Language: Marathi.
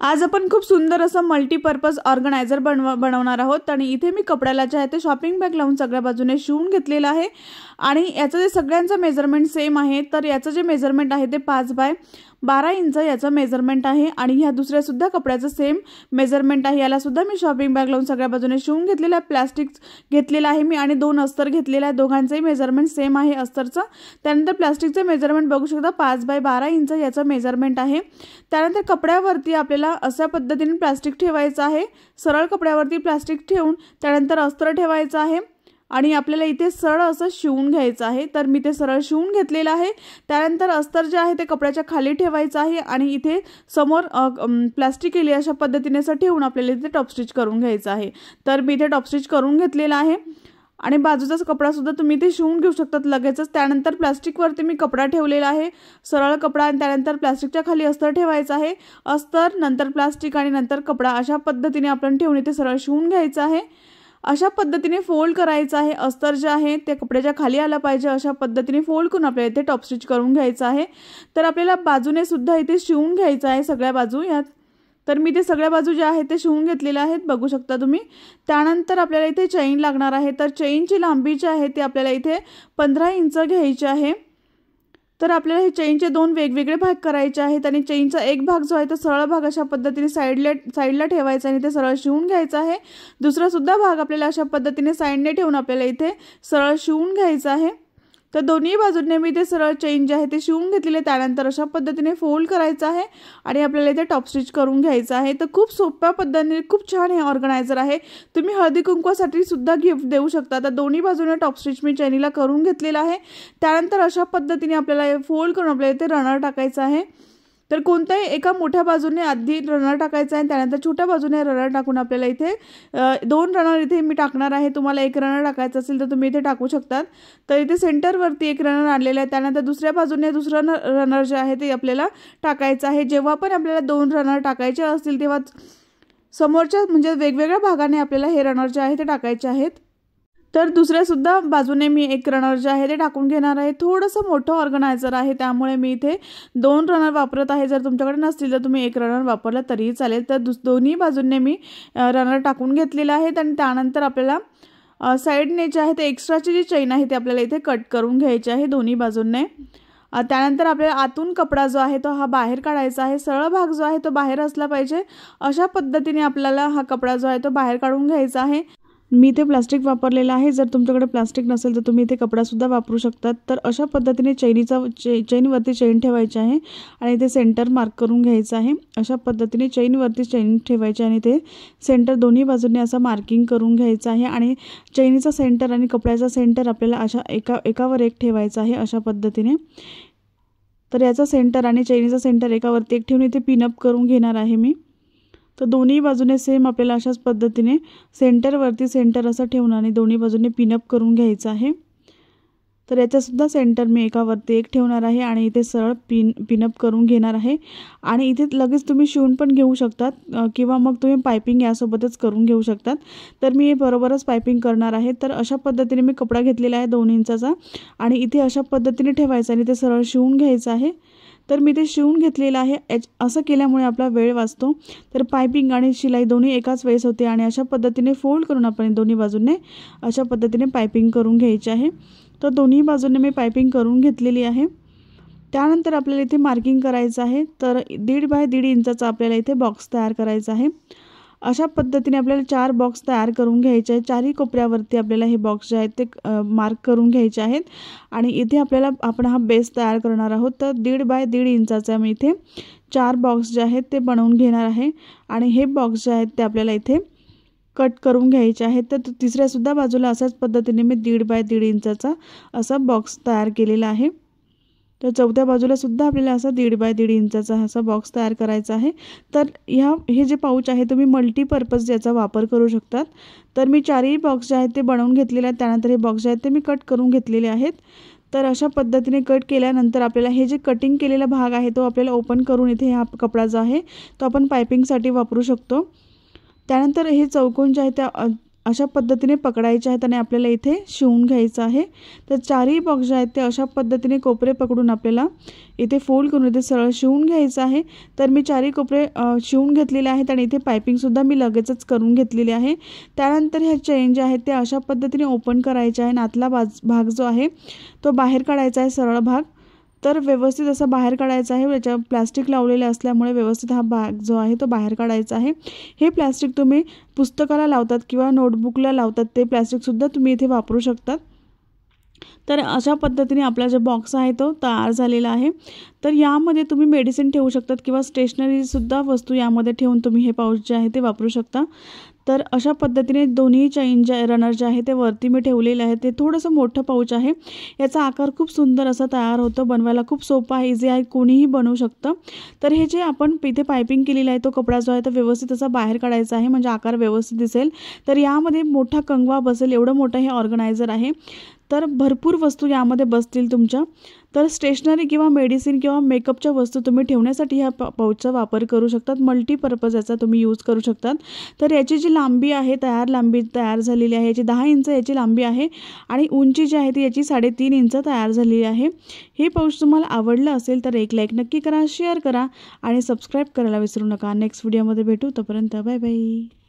आज आपण खूप सुंदर असं मल्टीपर्पज ऑर्गनायझर बनवणार आहोत आणि इथे मी कपड्याला जे आहे ते शॉपिंग बॅग लावून सगळ्या बाजूने शिवून घेतलेलं आहे आणि याचं जे सगळ्यांचं मेजरमेंट सेम आहे। तर याचं जे मेजरमेंट आहे ते 5 बाय 12 इंच याचं मेजरमेंट आहे आणि ह्या दुसऱ्या सुद्धा कपड्याचं सेम मेजरमेंट आहे। याला सुद्धा मी शॉपिंग बॅग लावून सगळ्या बाजूने शिवून घेतलेलं आहे। प्लास्टिक घेतलेलं आहे मी आणि 2 अस्तर घेतलेलं आहे। दोघांचंही मेजरमेंट सेम आहे अस्तरचं। त्यानंतर प्लास्टिकचं मेजरमेंट बघू शकता 5 बाय 12 इंच याचं मेजरमेंट आहे। त्यानंतर कपड्यावरती आपल्याला अशा पद्धतीने प्लास्टिक ठेवायचं आहे। सरळ कपड्यावरती प्लास्टिक ठेवून त्यानंतर अस्तर ठेवायचं आहे आणि आपल्याला इथे सरळ असं शिवून घ्यायचं आहे। तर मी ते सरळ शिवून घेतलेलं आहे। त्यानंतर अस्तर जे आहे ते कपड्याच्या खाली ठेवायचं आहे आणि इथे समोर प्लास्टिक केली अशा पद्धतीने असं ठेवून आपल्याला इथे टॉप स्टिच करून घ्यायचं आहे। तर मी इथे टॉप स्टिच करून घेतलेला आहे आणि बाजूचा कपडा सुद्धा तुम्ही इथे शिवून घेऊ शकतात लगेचच। त्यानंतर प्लास्टिक वरती मी कपडा ठेवलेला आहे, सरळ कपडा आणि त्यानंतर प्लास्टिकच्या खाली अस्तर ठेवायचं आहे। अस्तर नंतर प्लास्टिक आणि नंतर कपडा अशा पद्धतीने आपण ठेवून इथे सरळ शिवून घ्यायचं आहे। अशा पद्धतीने फोल्ड करायचं आहे। अस्तर जे आहे ते कपड्याच्या खाली आलं पाहिजे अशा पद्धतीने फोल्ड करून आपल्याला इथे टॉप स्टिच करून घ्यायचं आहे। तर आपल्याला बाजूने सुद्धा इथे शिवून घ्यायचं आहे सगळ्या बाजू यात। तर मी ते सगळ्या बाजू जे आहे ते शिवून घेतलेले आहेत बघू शकता तुम्ही। त्यानंतर आपल्याला इथे चेन लागणार आहे। तर चेनची लांबी जी आहे ती आपल्याला इथे 15 इंच घ्यायची आहे। तर आपल्याला हे चेनचे 2 वेगवेगळे भाग करायचे आहेत आणि चेनचा एक भाग जो आहे तो सरळ भाग अशा पद्धतीने साइडला ठेवायचा आणि ते सरळ शिवून घ्यायचा आहे। दुसरा सुद्धा भाग आपल्याला अशा पद्धतीने साइडने ठेवून आपल्याला इथे सरळ शिवून घ्यायचा आहे। तर दोन्ही बाजूंनी मी ते सरळ चेन जे आहे ते शिवून घेतलेले। त्यानंतर अशा पद्धतीने फोल्ड करायचं आहे आणि आपल्याला इथे टॉप स्टिच करून घ्यायचं आहे। तर खूप सोप्या पद्धतीने खूप छान हे ऑर्गनायझर आहे। तुम्ही हळदी कुंकवासाठी सुद्धा गिफ्ट देऊ शकता। तर दोन्ही बाजूने टॉप स्टिच मी चेनीला करून घेतलेला आहे। त्यानंतर अशा पद्धतीने आपल्याला फोल्ड करून आपल्याला इथे रनर टाकायचं आहे। तर कोणत्याही एका मोठ्या बाजूने आधी रनर टाकायचा आहे, त्यानंतर छोट्या बाजूने रनर टाकून आपल्याला इथे 2 रनर इथे मी टाकणार आहे। तुम्हाला एक रनर टाकायचा असेल तर तुम्ही इथे टाकू शकतात। तर इथे सेंटर वरती एक रनर आणलेला आहे। त्यानंतर दुसऱ्या बाजूने दुसरं रनर जे आहे ते आपल्याला टाकायचं आहे। जेव्हा पण आपल्याला 2 रनर टाकायचे असतील तेव्हा समोरच्या म्हणजे वेगवेगळ्या भागाने आपल्याला हे रनर जे आहे ते टाकायचे आहेत। तर दुसऱ्या सुद्धा बाजूने मी एक रनर जे आहे ते टाकून घेणार आहे। थोडंसं मोठं ऑर्गनायझर आहे त्यामुळे मी इथे 2 रनर वापरत आहे। जर तुमच्याकडे नसतील तर तुम्ही एक रनर वापरला तरीही चालेल। तर दोन्ही बाजूने मी रनर टाकून घेतलेले आहेत आणि त्यानंतर आपल्याला साइडने जे आहे ते एक्स्ट्राची जी चेन आहे ते आपल्याला इथे कट करून घ्यायची आहे दोन्ही बाजूंनी। त्यानंतर आपल्याला आतून कपडा जो आहे तो हा बाहेर काढायचा आहे। सरळ भाग जो आहे तो बाहेर असला पाहिजे अशा पद्धतीने आपल्याला हा कपडा जो आहे तो बाहेर काढून घ्यायचा आहे। मी इथे प्लास्टिक वापरलेला आहे। जर तुमच्याकडे प्लास्टिक नसेल तर तुम्ही इथे कपडा सुद्धा वापरू शकतात। तर अशा पद्धतीने चेनवरती चेन ठेवायची आहे आणि इथे सेंटर मार्क करून घ्यायचं आहे। अशा पद्धतीने चेनवरती चेन ठेवायची आणि ते सेंटर दोन्ही बाजूंनी असं मार्किंग करून घ्यायचं आहे आणि चेनीचा सेंटर आणि कपड्याचा सेंटर आपल्याला अशा एकावर एक ठेवायचा आहे अशा पद्धतीने। तर याचा सेंटर आणि चेनीचा सेंटर एकावरती एक ठेवून इथे पिनअप करून घेणार आहे मी। तर दोन्ही बाजूने सेम आपल्याला अशाच पद्धतीने सेंटरवरती सेंटर असं ठेवून आणि दोन्ही बाजूने पिनअप करून घ्यायचं आहे। तर याचा सुद्धा सेंटर मी एकावरती एक ठेवणार आहे आणि इथे सरळ पिनअप करून घेणार आहे आणि इथे लगेच तुम्ही शिवून पण घेऊ शकतात किंवा मग तुम्ही पाइपिंग यासोबतच करून घेऊ शकतात। तर मी बरोबरच पाइपिंग करणार आहे। तर अशा पद्धतीने मी कपडा घेतलेला आहे 2 इंचाचा आणि इथे अशा पद्धतीने ठेवायचा आणि ते सरळ शिवून घ्यायचं आहे। तर मी ते शिवून घेतलेलं आहे। असं केल्यामुळे आपला वेळ वाचतो। तर पाइपिंग आणि शिलाई दोन्ही एकाच वेळेस होते आणि अशा पद्धतीने फोल्ड करून आपण दोन्ही बाजूने अशा पद्धतीने पाइपिंग करून घ्यायची आहे। तर दोन्ही बाजूने मी पाइपिंग करून घेतलेली आहे। त्यानंतर आपल्याला इथे मार्किंग करायचं आहे। तर 1.5 बाय 1.5 इंचाचा आपल्याला इथे बॉक्स तयार करायचा आहे। अशा पद्धतीने आपल्याला 4 बॉक्स तयार करून घ्यायचे आहेत। चारही कोपऱ्यावरती आपल्याला हे बॉक्स जे आहेत ते मार्क करून घ्यायचे आहेत आणि इथे आपण हा बेस तयार करणार आहोत। तर 1.5 बाय 1.5 इंचाचा मी इथे 4 बॉक्स जे आहेत ते बनवून घेणार आहे आणि हे बॉक्स जे आहेत ते आपल्याला इथे कट करून घ्यायचे आहेत। तर तिसऱ्या सुद्धा बाजूला अशाच पद्धतीने मी 1.5 बाय 1.5 इंचाचा असा बॉक्स तयार केलेला आहे। तर चौथ्या बाजूला सुद्धा आपल्याला असा 1.5 बाय 1.5 इंचाचा असा बॉक्स तयार करायचा आहे। तर हे जे पाऊच आहे तुम्ही मल्टीपर्पज याचा वापर करू शकतात। तर मी 4ही बॉक्स जे आहेत ते बनवून घेतलेले आहेत। त्यानंतर हे बॉक्स जे आहेत ते मी कट करून घेतलेले आहेत। तर अशा पद्धतीने कट केल्यानंतर आपल्याला हे जे कटिंग केलेला भाग आहे तो आपल्याला ओपन करून इथे हा कपडा जो आहे तो आपण पाइपिंगसाठी वापरू शकतो। त्यानंतर हे चौकोन जे आहे त्या अशा पद्धतीने पकडायचे आहेत आणि आपल्याला इथे शिवून घ्यायचं आहे। तर चारही बॉक्स जे आहेत ते अशा पद्धतीने कोपरे पकडून आपल्याला इथे फोल्ड करून इथे सरळ शिवून घ्यायचं आहे। तर मी चारही कोपरे शिवून घेतलेले आहेत आणि इथे पाइपिंगसुद्धा मी लगेचच करून घेतलेली आहे। त्यानंतर ह्या चेन जे आहेत ते अशा पद्धतीने ओपन करायचे आहे। आतला भाग जो आहे तो बाहेर काढायचा आहे, सरळ भाग। तर व्यवस्थित असा बाहेर काढायचा आहे। याच्या प्लास्टिक लावलेले असल्यामुळे व्यवस्थित हा भाग जो आहे तो बाहेर काढायचा आहे। हे प्लास्टिक तुम्ही पुस्तकाला लावतात किंवा नोटबुकला लावतात ते प्लास्टिकसुद्धा तुम्ही इथे वापरू शकतात। तर अशा पद्धतीने आपला जो बॉक्स आहे तो तयार झालेला आहे। तर यामध्ये तुम्ही मेडिसिन ठेवू शकतात किंवा स्टेशनरीसुद्धा वस्तू यामध्ये ठेवून तुम्ही हे पाऊच जे आहे ते वापरू शकता। तर अशा पद्धतीने दोन्ही चेन जे रनर जे आहे ते वरती मी ठेवलेले आहे। ते थोडंसं मोठं पाऊच आहे। याचा आकार खूप सुंदर असा तयार होतो, बनवायला खूप सोपा आहे, इझी आहे, कोणीही बनवू शकतं। तर हे जे आपण इथे पाइपिंग केलेलं आहे तो कपडा जो आहे तो व्यवस्थित असा बाहेर काढायचा आहे, म्हणजे आकार व्यवस्थित दिसेल। तर यामध्ये मोठा कंगवा बसेल एवढं मोठं हे ऑर्गनायझर आहे। तर भरपूर वस्तू यामध्ये बसतील तुमच्या। तर स्टेशनरी किंवा मेडिसिन किंवा मेकअपच्या वस्तू तुम्ही ठेवण्यासाठी ह्या पाऊचचा वापर करू शकतात। मल्टीपर्पज याचा तुम्ही यूज करू शकतात। तर याची जी लांबी आहे, लांबी तयार झालेली आहे, याची 10 इंच याची लांबी आहे आणि उंची जी आहे ती याची 3.5 इंच तयार झालेली आहे। हे पाऊच तुम्हाला आवडलं असेल तर एक लाईक नक्की करा, शेअर करा आणि सबस्क्राईब करायला विसरू नका। नेक्स्ट व्हिडिओमध्ये भेटू, तोपर्यंत बाय बाय।